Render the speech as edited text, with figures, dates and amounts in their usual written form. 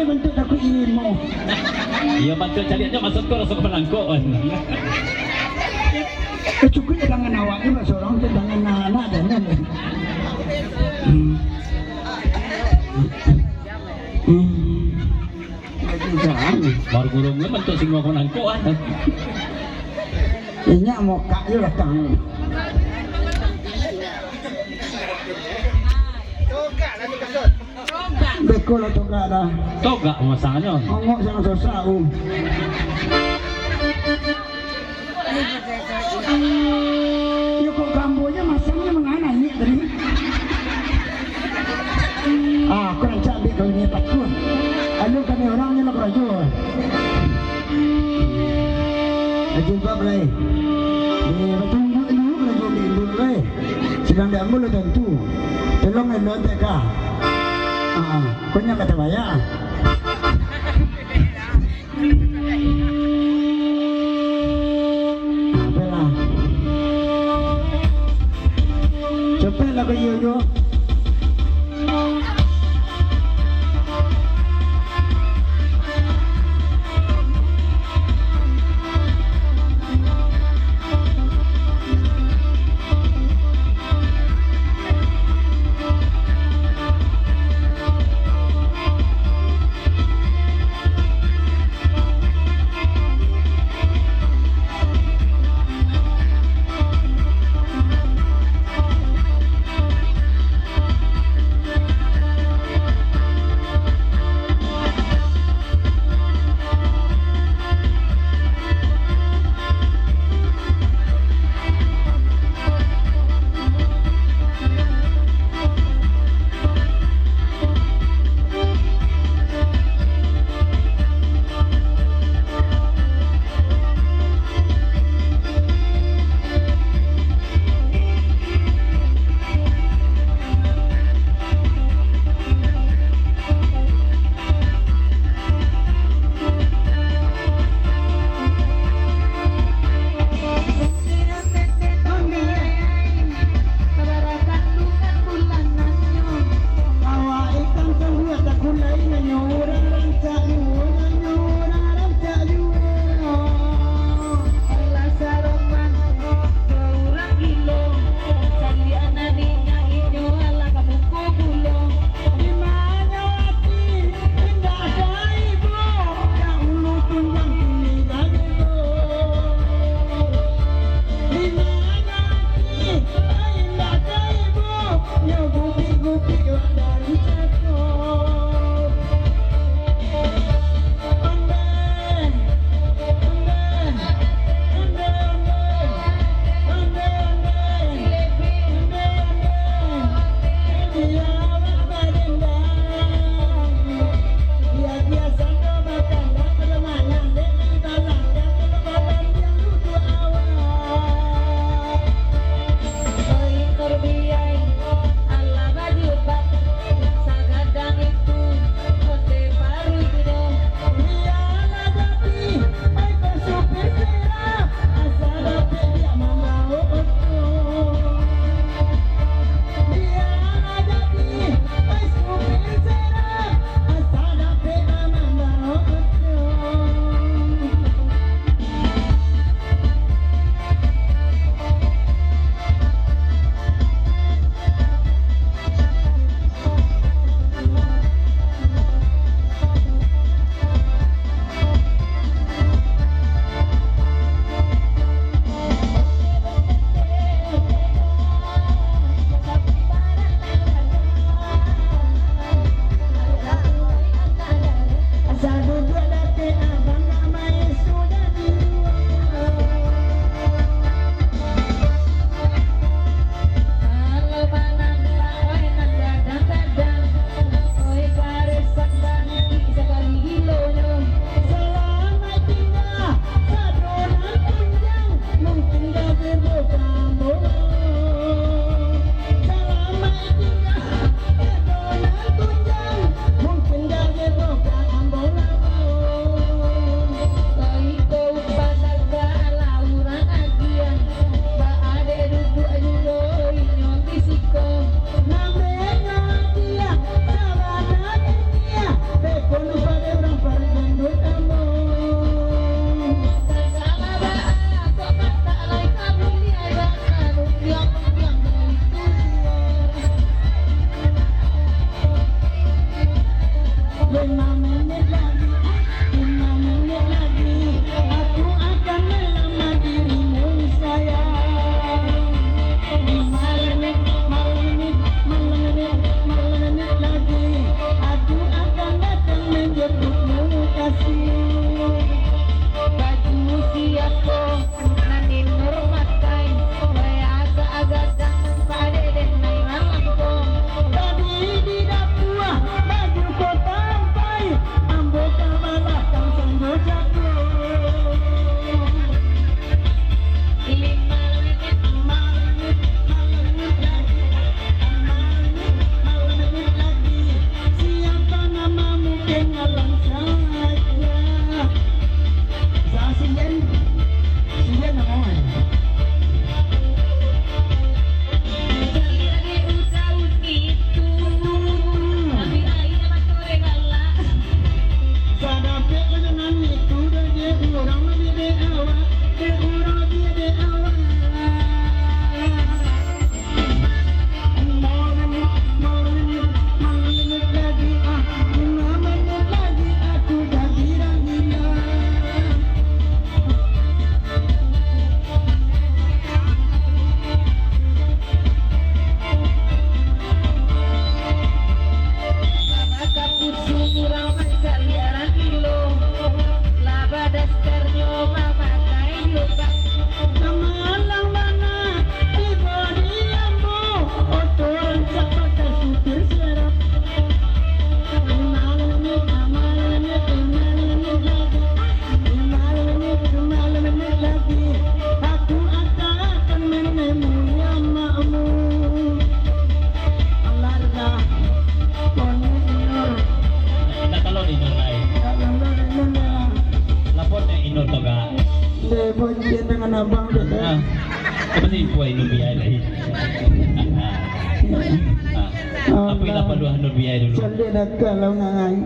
bentuk aku ingin mau. Iya bantu cari aja maksud kau rasa kemenangkoan. Cukup dengan awak ini seorang dengan anak dan baru gurungnya bentuk sing mau kemenangkoan. Ini mau kayu lah kang. Bekol toga dah. Toga masanya. Ngomong sama susah. Ya kok gambonya masangnya mengana ini tadi. Aku nak cabai kau ni takut. Alu kami orangnya nak rajo. Ajin bab leh. Di tunggu dulu lagi di dulu leh. Sedang dia mulu tentu. Tolong elok teka. Kau nya kata bayar. Cepet lah kau yo. abang deh. Apa sih buah Indonesia lagi? Apa yang dapat dua Indonesia dulu? Sandi nak kalau ngai.